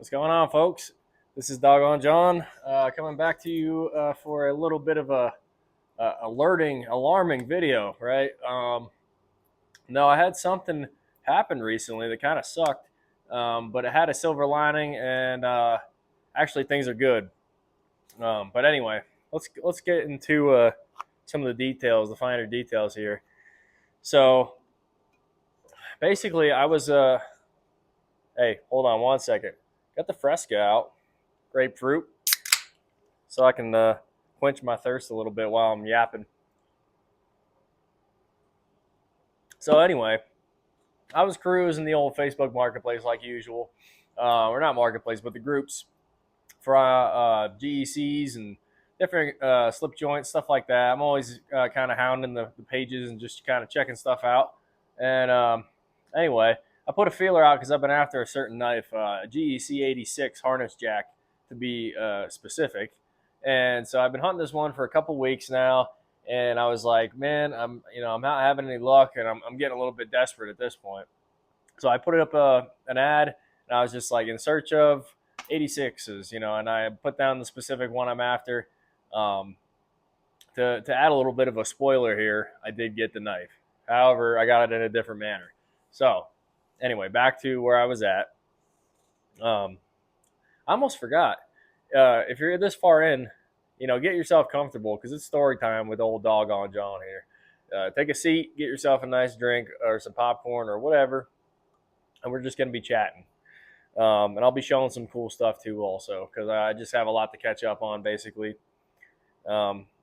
What's going on, folks? This is Doggone John coming back to you for a little bit of a alarming video, right? No, I had something happen recently that kind of sucked, but it had a silver lining, and actually things are good. But anyway, let's get into some of the details, the finer details here. So basically, I was hey, hold on one second. Got the Fresca out, grapefruit, so I can quench my thirst a little bit while I'm yapping. So anyway, I was cruising the old Facebook marketplace like usual, or not marketplace, but the groups for GECs and different slip joints, stuff like that. I'm always kind of hounding the pages and just kind of checking stuff out. And anyway, I put a feeler out because I've been after a certain knife, GEC 86 harness jack to be specific. And so I've been hunting this one for a couple weeks now, and I was like, man, I'm not having any luck, and I'm getting a little bit desperate at this point. So I put up an ad, and I was just like in search of 86s, and I put down the specific one I'm after. To add a little bit of a spoiler here, I did get the knife. However, I got it in a different manner. So anyway, back to where I was at. I almost forgot. If you're this far in, get yourself comfortable because it's story time with Ol Doggone John here. Take a seat, get yourself a nice drink or some popcorn or whatever, and we're just going to be chatting. And I'll be showing some cool stuff too also because I just have a lot to catch up on basically.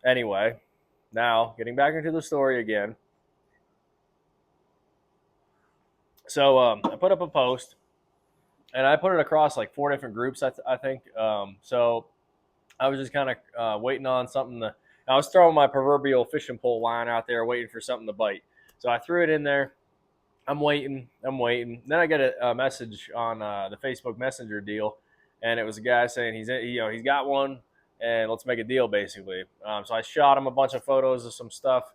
Anyway, now getting back into the story again. So I put up a post, and I put it across like 4 different groups, I think. So I was just kind of waiting on something to. I was throwing my proverbial fishing pole line out there, waiting for something to bite. So I threw it in there. I'm waiting. Then I get a message on the Facebook Messenger deal, and it was a guy saying he's got one, and let's make a deal basically. So I shot him a bunch of photos of some stuff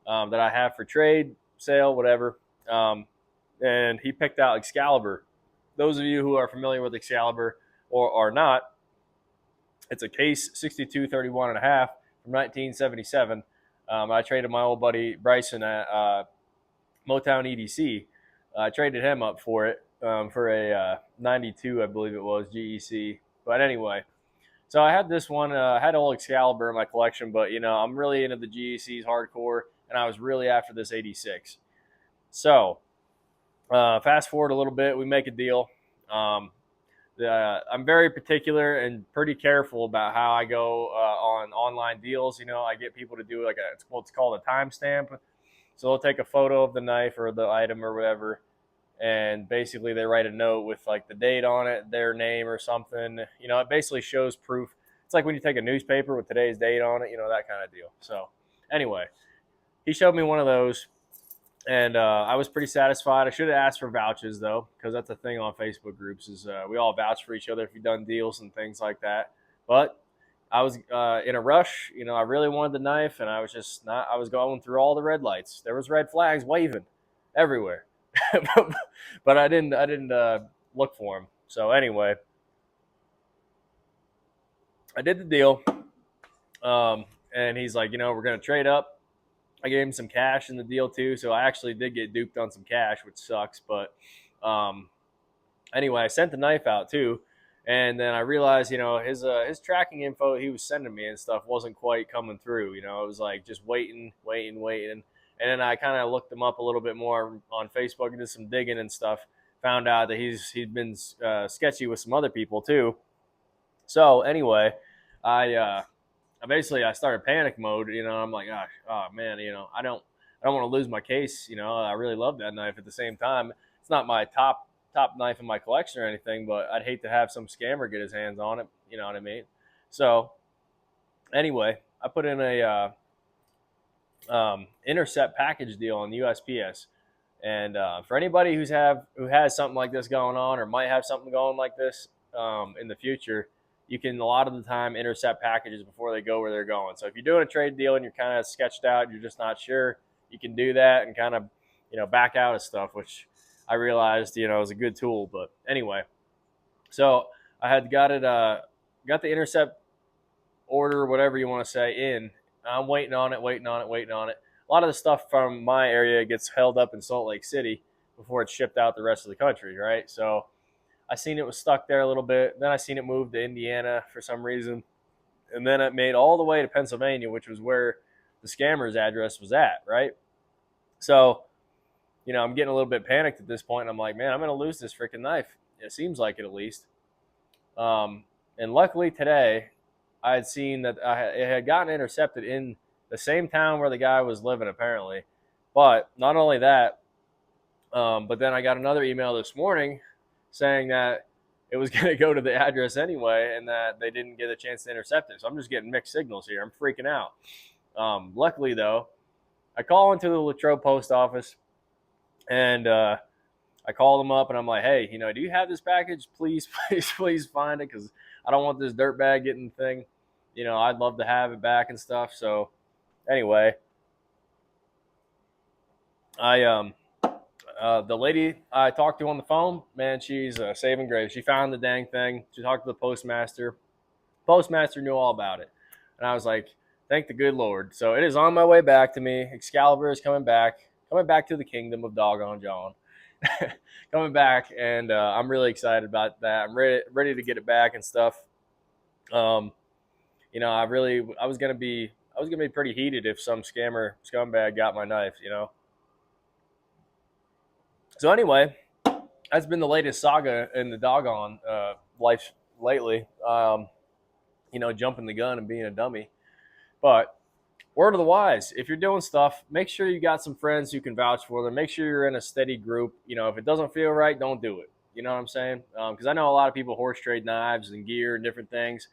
that I have for trade, sale, whatever. And he picked out Excalibur. Those of you who are familiar with Excalibur or are not, it's a case 6231 and a half from 1977. I traded my old buddy Bryson at Motown EDC. I traded him up for it for a 92, I believe it was, GEC. But anyway, so I had this one. I had old Excalibur in my collection, but I'm really into the GECs hardcore, and I was really after this 86. So fast forward a little bit, we make a deal. I'm very particular and pretty careful about how I go on online deals. I get people to do it's what's called a timestamp. So they'll take a photo of the knife or the item or whatever, and basically they write a note with like the date on it, their name or something. It basically shows proof. It's like when you take a newspaper with today's date on it, that kind of deal. So anyway, he showed me one of those, and I was pretty satisfied. I should have asked for vouchers though, because that's a thing on Facebook groups is we all vouch for each other if you've done deals and things like that. But I was in a rush. I really wanted the knife, and I was just not. I was going through all the red lights. There was red flags waving everywhere, but I didn't look for them. So anyway, I did the deal, and he's like, we're gonna trade up. I gave him some cash in the deal too, so I actually did get duped on some cash, which sucks. But anyway, I sent the knife out too. And then I realized, his tracking info he was sending me and stuff wasn't quite coming through. It was like just waiting. And then I kind of looked him up a little bit more on Facebook and did some digging and stuff. Found out that he'd been sketchy with some other people too. So anyway, I started panic mode. I'm like, gosh, oh man, I don't want to lose my case. I really love that knife. At the same time, it's not my top knife in my collection or anything, but I'd hate to have some scammer get his hands on it. You know what I mean? So anyway, I put in a intercept package deal on the USPS. And for anybody who has something like this going on or might have something going like this in the future, you can a lot of the time intercept packages before they go where they're going. So if you're doing a trade deal and you're kind of sketched out, you're just not sure, you can do that and kind of back out of stuff, which I realized, is a good tool. But anyway, so I had got it, got the intercept order, whatever you want to say, in. I'm waiting on it, waiting on it, waiting on it. A lot of the stuff from my area gets held up in Salt Lake City before it's shipped out the rest of the country, right? So I seen it was stuck there a little bit. Then I seen it move to Indiana for some reason, and then it made all the way to Pennsylvania, which was where the scammer's address was at, right? So, I'm getting a little bit panicked at this point. And I'm like, man, I'm going to lose this freaking knife. It seems like it, at least. And luckily today, I had seen that it had gotten intercepted in the same town where the guy was living, apparently. But not only that, but then I got another email this morning saying that it was going to go to the address anyway, and that they didn't get a chance to intercept it. So I'm just getting mixed signals here. I'm freaking out. Luckily, though, I call into the Latrobe post office, and I call them up, and I'm like, hey, do you have this package? Please, please, please find it, because I don't want this dirtbag getting the thing. I'd love to have it back and stuff. So anyway, the lady I talked to on the phone, man, she's saving grace. She found the dang thing. She talked to the postmaster. Postmaster knew all about it. And I was like, thank the good Lord. So it is on my way back to me. Excalibur is coming back to the kingdom of Doggone John. Coming back, and I'm really excited about that. I'm ready to get it back and stuff. I was gonna be pretty heated if some scumbag got my knife. So anyway, that's been the latest saga in the doggone life lately. Jumping the gun and being a dummy. But word of the wise, if you're doing stuff, make sure you got some friends who can vouch for them. Make sure you're in a steady group. If it doesn't feel right, don't do it. You know what I'm saying? Because I know a lot of people horse trade knives and gear and different things.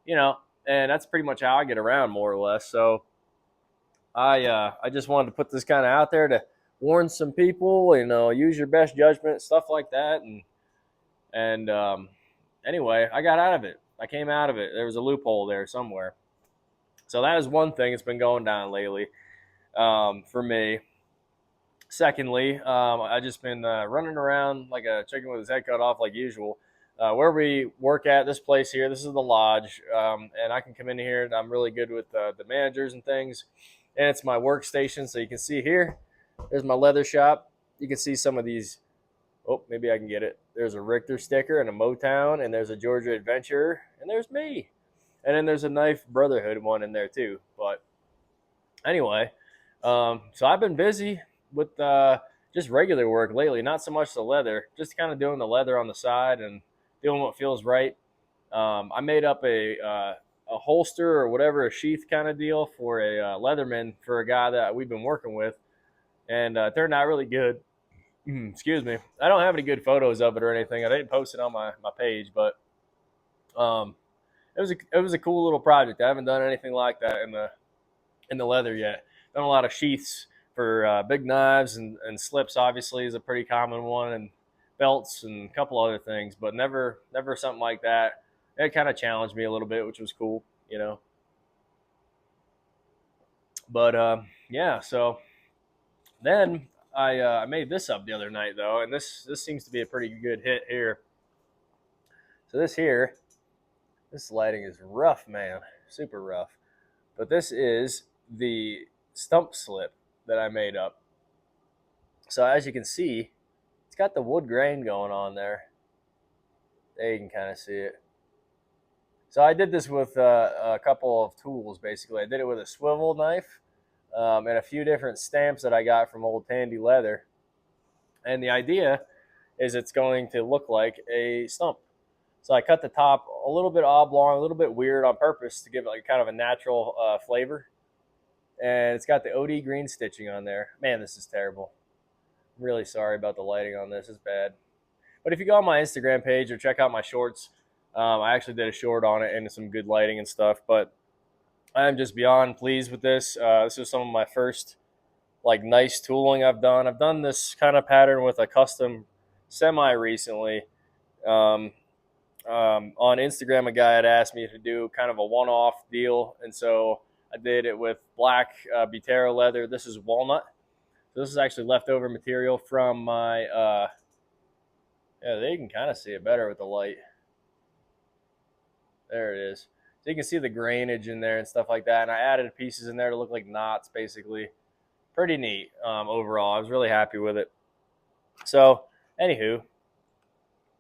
And that's pretty much how I get around, more or less. So I just wanted to put this kind of out there to warn some people. Use your best judgment, stuff like that. And anyway, I got out of it. I came out of it. There was a loophole there somewhere. So that is one thing that's been going down lately for me. Secondly, I just been running around like a chicken with his head cut off, like usual. Where we work at, this place here, this is the lodge, and I can come in here, and I'm really good with the managers and things. And it's my workstation, so you can see here, there's my leather shop. You can see some of these. Oh, maybe I can get it. There's a Richter sticker and a Motown, and there's a Georgia Adventurer, and there's me. And then there's a Knife Brotherhood one in there too. But anyway, so I've been busy with just regular work lately, not so much the leather, just kind of doing the leather on the side and doing what feels right. I made up a holster or whatever, a sheath kind of deal for a Leatherman for a guy that we've been working with, and it turned out really good. Excuse me. I don't have any good photos of it or anything. I didn't post it on my page, but it was a cool little project. I haven't done anything like that in the leather yet. Done a lot of sheaths for big knives, and slips obviously is a pretty common one, and belts and a couple other things, but never something like that. It kind of challenged me a little bit, which was cool. But yeah, so then I made this up the other night, though, and this seems to be a pretty good hit here. So this lighting is rough, man, super rough. But this is the stump slip that I made up. So as you can see, it's got the wood grain going on there. There you can kind of see it. So I did this with a couple of tools, basically. I did it with a swivel knife and a few different stamps that I got from Old Tandy Leather. And the idea is it's going to look like a stump. So I cut the top a little bit oblong, a little bit weird on purpose to give it like kind of a natural flavor. And it's got the OD green stitching on there. Man, this is terrible. I'm really sorry about the lighting on this. It's bad. But if you go on my Instagram page or check out my shorts, I actually did a short on it and some good lighting and stuff. But I'm just beyond pleased with this. This is some of my first like nice tooling I've done. I've done this kind of pattern with a custom semi recently. On Instagram, a guy had asked me to do kind of a one-off deal, and so I did it with black Butero leather. This is walnut. So this is actually leftover material from my, yeah, they can kind of see it better with the light. There it is. So you can see the grainage in there and stuff like that. And I added pieces in there to look like knots, basically. Pretty neat overall. I was really happy with it. So, anywho,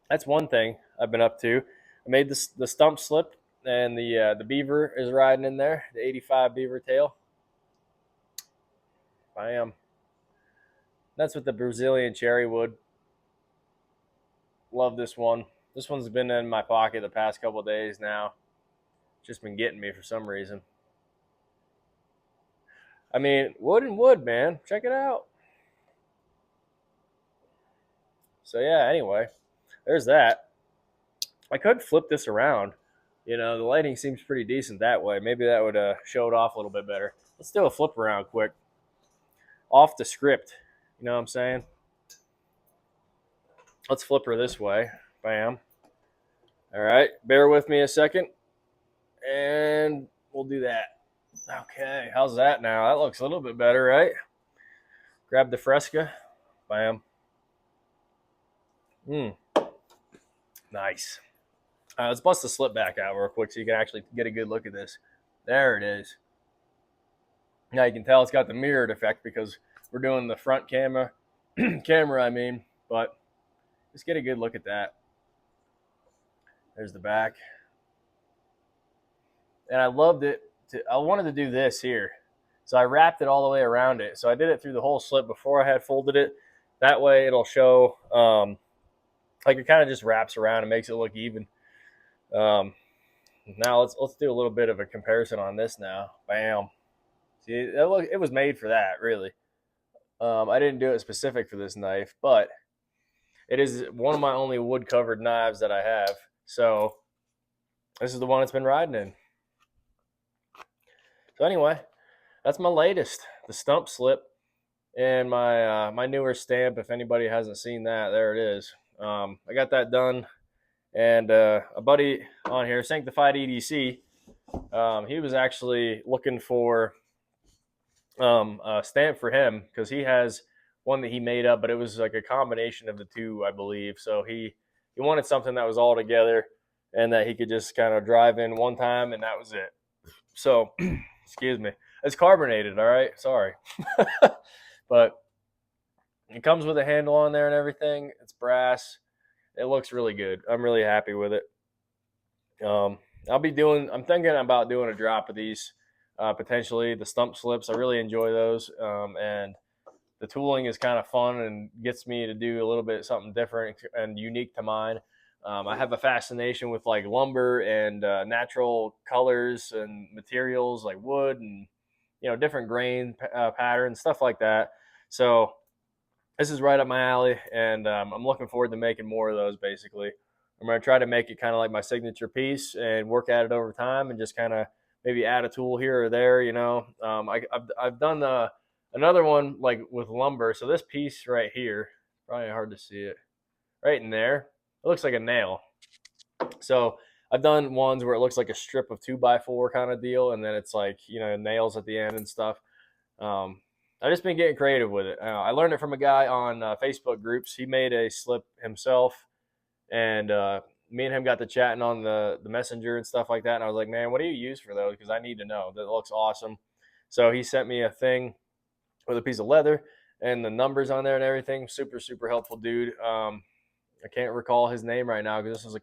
that's one thing I've been up to. I made the stump slip, and the beaver is riding in there, the 85 beaver tail. Bam. That's with the Brazilian cherry wood. Love this one. This one's been in my pocket the past couple of days now. Just been getting me for some reason. I mean, wood and wood, man. Check it out. So yeah, anyway, there's that. I could flip this around. You know, the lighting seems pretty decent that way. Maybe that would show it off a little bit better. Let's do a flip around quick. Off the script. You know what I'm saying? Let's flip her this way. Bam. All right. Bear with me a second. And we'll do that. Okay. How's that now? That looks a little bit better, right? Grab the Fresca. Bam. Nice. Let's bust the slip back out real quick so you can actually get a good look at this. There it is. Now you can tell it's got the mirrored effect because we're doing the front camera, but just get a good look at that. There's the back. And I loved it. I wanted to do this here. So I wrapped it all the way around it. So I did it through the whole slip before I had folded it. That way it'll show, like it kind of just wraps around and makes it look even. Now let's do a little bit of a comparison on this now. Bam. See, it was made for that, really. I didn't do it specific for this knife, but it is one of my only wood-covered knives that I have. So this is the one it's been riding in. So anyway, that's my latest, the stump slip, and my newer stamp. If anybody hasn't seen that, there it is. I got that done, and a buddy on here, Sanctified EDC, he was actually looking for a stamp for him because he has one that he made up, but it was like a combination of the two, I believe. So he wanted something that was all together and that he could just kind of drive in one time, and that was it. So, excuse me. It's carbonated, all right? Sorry. But it comes with a handle on there and everything. It's brass. It looks really good. I'm really happy with it. I'm thinking about doing a drop of these, potentially the stump slips. I really enjoy those. And the tooling is kind of fun and gets me to do a little bit something different and unique to mine. I have a fascination with like lumber and natural colors and materials like wood and, you know, different grain patterns, stuff like that. So this is right up my alley, and I'm looking forward to making more of those. Basically, I'm going to try to make it kind of like my signature piece and work at it over time, and just kind of maybe add a tool here or there. You know, I've done another one like with lumber. So this piece right here, probably hard to see it, right in there. It looks like a nail. So I've done ones where it looks like a strip of 2x4 kind of deal, and then it's like, you know, nails at the end and stuff. I've just been getting creative with it. I learned it from a guy on Facebook groups. He made a slip himself, and me and him got to chatting on the messenger and stuff like that. And I was like, man, what do you use for those? Because I need to know. That looks awesome. So he sent me a thing with a piece of leather and the numbers on there and everything. Super, super helpful dude. I can't recall his name right now because this was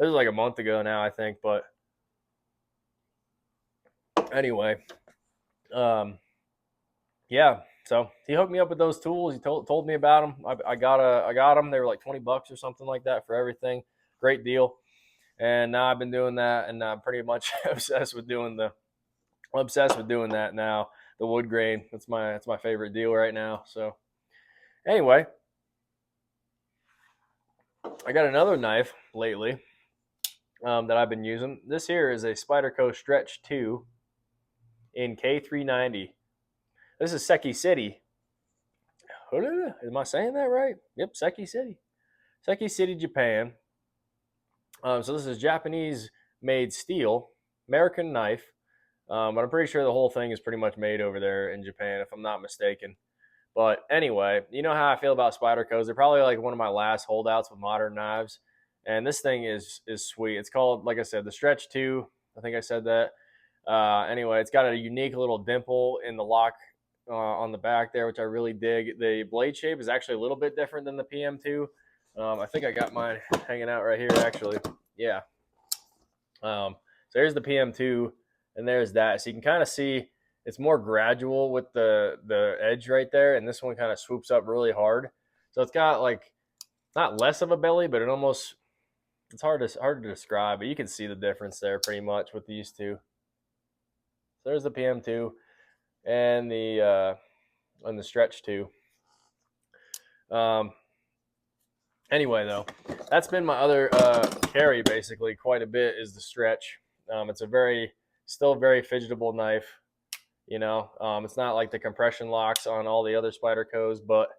like a month ago now, I think. But anyway, yeah. So he hooked me up with those tools. He told me about them. I got them. They were like $20 or something like that for everything. Great deal. And now I've been doing that, and I'm pretty much obsessed with doing that now. The wood grain. That's my favorite deal right now. So anyway, I got another knife lately that I've been using. This here is a Spyderco Stretch 2 in K390. This is Seki City. Am I saying that right? Yep, Seki City. Seki City, Japan. So this is Japanese-made steel, American knife. But I'm pretty sure the whole thing is pretty much made over there in Japan, if I'm not mistaken. But anyway, you know how I feel about Spydercos. They're probably like one of my last holdouts with modern knives. And this thing is sweet. It's called, like I said, the Stretch 2. I think I said that. Anyway, it's got a unique little dimple in the lock on the back there, which I really dig. The blade shape is actually a little bit different than the PM2. I think I got mine hanging out right here, actually. Yeah. So here's the PM2, and there's that. So you can kind of see it's more gradual with the edge right there, and this one kind of swoops up really hard. So it's got like not less of a belly, but it's hard to describe, but you can see the difference there pretty much with these two. So there's the PM2 and the Stretch 2. Anyway, though, that's been my other carry basically quite a bit is the Stretch. It's still very fidgetable knife. It's not like the compression locks on all the other Spydercos, but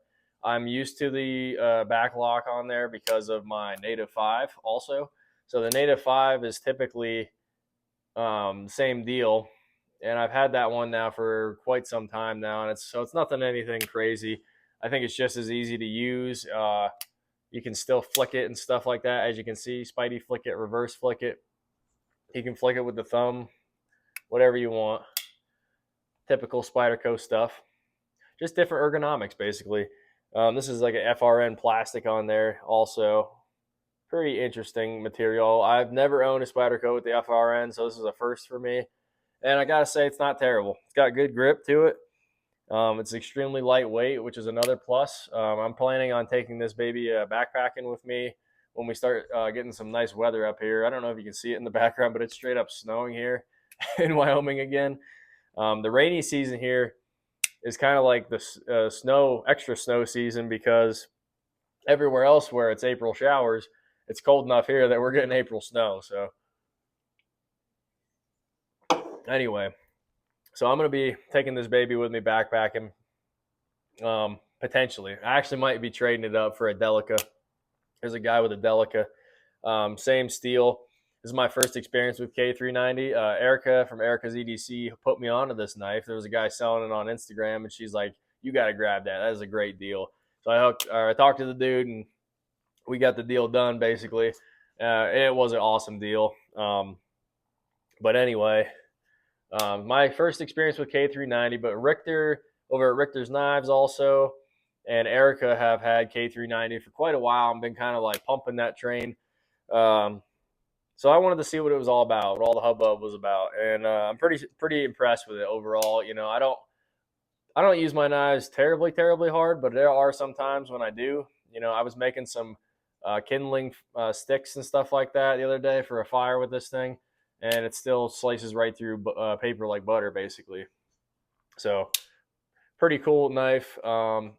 I'm used to the back lock on there because of my Native 5 also. So the Native 5 is typically same deal, and I've had that one now for quite some time now, and it's nothing anything crazy. I think it's just as easy to use. You can still flick it and stuff like that. As you can see, Spidey flick it, reverse flick it. You can flick it with the thumb, whatever you want. Typical Spyderco stuff. Just different ergonomics, basically. This is like an FRN plastic on there also. Pretty interesting material. I've never owned a Spyderco with the FRN, so this is a first for me. And I gotta say, it's not terrible. It's got good grip to it. It's extremely lightweight, which is another plus. I'm planning on taking this baby backpacking with me when we start getting some nice weather up here. I don't know if you can see it in the background, but it's straight up snowing here in Wyoming again. The rainy season here is kind of like the extra snow season, because everywhere else where it's April showers, it's cold enough here that we're getting April snow. So anyway, so I'm going to be taking this baby with me backpacking, potentially. I actually might be trading it up for a Delica. There's a guy with a Delica, same steel. This is my first experience with K390. Erica from Erica's EDC put me onto this knife. There was a guy selling it on Instagram, and she's like, "You got to grab that. That is a great deal." So I talked to the dude, and we got the deal done, basically. It was an awesome deal. But anyway, my first experience with K390, but Richter over at Richter's Knives also, and Erica have had K390 for quite a while and been kind of like pumping that train. So I wanted to see what it was all about, what all the hubbub was about, and I'm pretty impressed with it overall. I don't use my knives terribly hard, but there are some times when I do. I was making some kindling sticks and stuff like that the other day for a fire with this thing, and it still slices right through paper like butter, basically. So pretty cool knife. I'm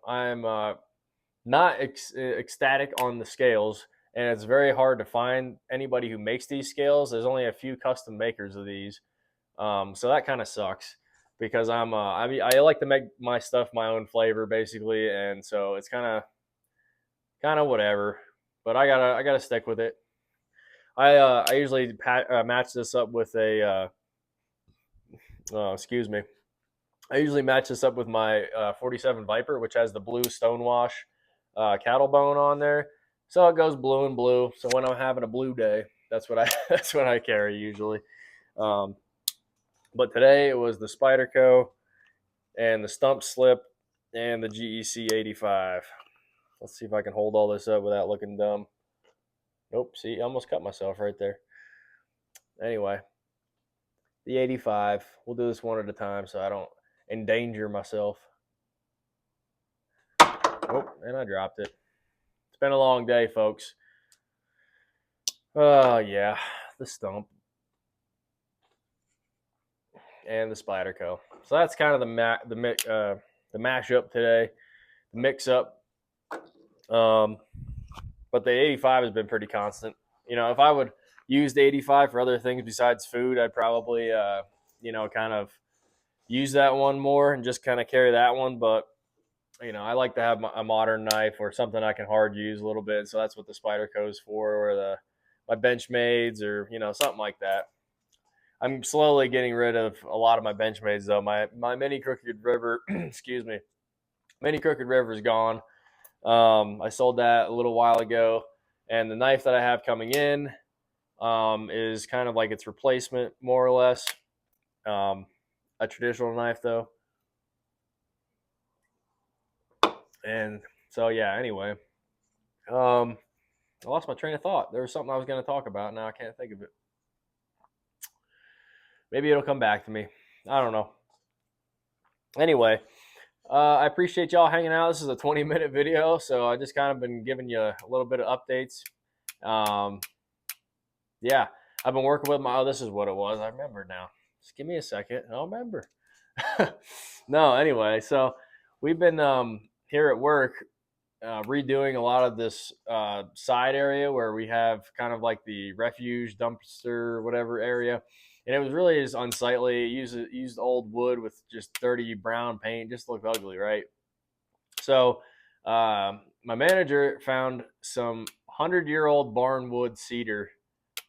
not ecstatic on the scales, and it's very hard to find anybody who makes these scales. There's only a few custom makers of these, so that kind of sucks, because I like to make my stuff my own flavor, basically, and so it's kind of whatever. But I gotta stick with it. I usually match this up with a excuse me. I usually match this up with my 47 Viper, which has the blue Stonewash cattle bone on there. So it goes blue and blue. So when I'm having a blue day, that's what I carry usually. But today it was the Spyderco and the Stump Slip and the GEC 85. Let's see if I can hold all this up without looking dumb. Nope, see, I almost cut myself right there. Anyway, the 85. We'll do this one at a time so I don't endanger myself. Oh, and I dropped it. It's been a long day, folks. Oh, yeah, the Stump and the Spyderco. So that's kind of the mashup today, the mix-up. But the 85 has been pretty constant. If I would use the 85 for other things besides food, I'd probably, kind of use that one more and just kind of carry that one. But, I like to have a modern knife or something I can hard use a little bit. So that's what the Spyderco is for, or my Benchmades, or, something like that. I'm slowly getting rid of a lot of my Benchmades, though. My Mini Crooked River, excuse me, Mini Crooked River is gone. I sold that a little while ago, And the knife that I have coming in is kind of like its replacement, more or less. A traditional knife, though. And so, yeah, anyway. I lost my train of thought. There was something I was going to talk about. Now I can't think of it. Maybe it'll come back to me. I don't know. Anyway, I appreciate y'all hanging out. This is a 20-minute video, so I just kind of been giving you a little bit of updates. Yeah, I've been working with my. Oh, this is what it was. I remember now. Just give me a second. I'll remember. No, anyway, so we've been here at work redoing a lot of this side area where we have kind of like the refuge dumpster whatever area, and it was really just unsightly. It used old wood with just dirty brown paint, just looked ugly, right? So my manager found some 100-year-old barnwood cedar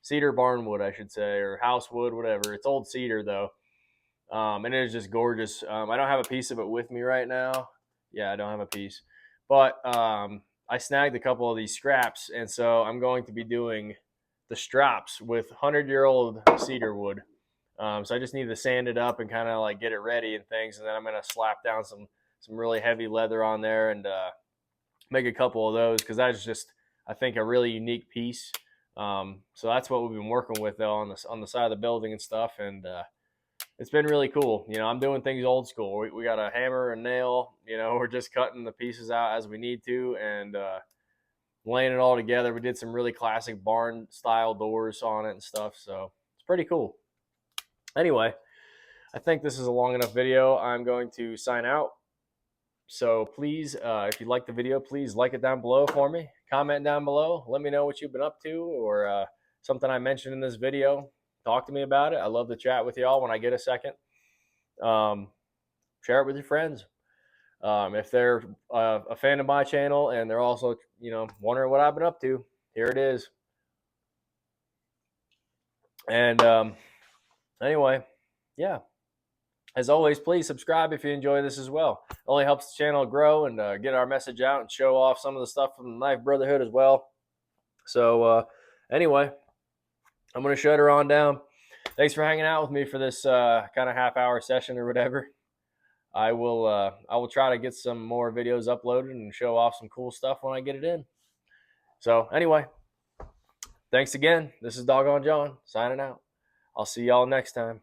barnwood, I should say, or house wood, whatever. It's old cedar though, and it is just gorgeous. I don't have a piece of it with me right now. Yeah, I don't have a piece, but I snagged a couple of these scraps, and so I'm going to be doing the straps with 100-year-old cedar wood. So I just need to sand it up and kind of like get it ready and things, and then I'm gonna slap down some really heavy leather on there and make a couple of those because that's just, I think, a really unique piece. So that's what we've been working with though on the side of the building and stuff, and it's been really cool. You know, I'm doing things old school. We got a hammer and nail. You know, we're just cutting the pieces out as we need to and laying it all together. We did some really classic barn style doors on it and stuff, so it's pretty cool. Anyway, I think this is a long enough video. I'm going to sign out. So please, if you like the video, please like it down below for me. Comment down below. Let me know what you've been up to or something I mentioned in this video. Talk to me about it. I love to chat with y'all when I get a second. Share it with your friends. If they're a fan of my channel and they're also, you know, wondering what I've been up to, here it is. And anyway, yeah. As always, please subscribe if you enjoy this as well. It only helps the channel grow and get our message out and show off some of the stuff from the Knife Brotherhood as well. So anyway, I'm going to shut her on down. Thanks for hanging out with me for this kind of half-hour session or whatever. I will try to get some more videos uploaded and show off some cool stuff when I get it in. So anyway, thanks again. This is Doggone John signing out. I'll see y'all next time.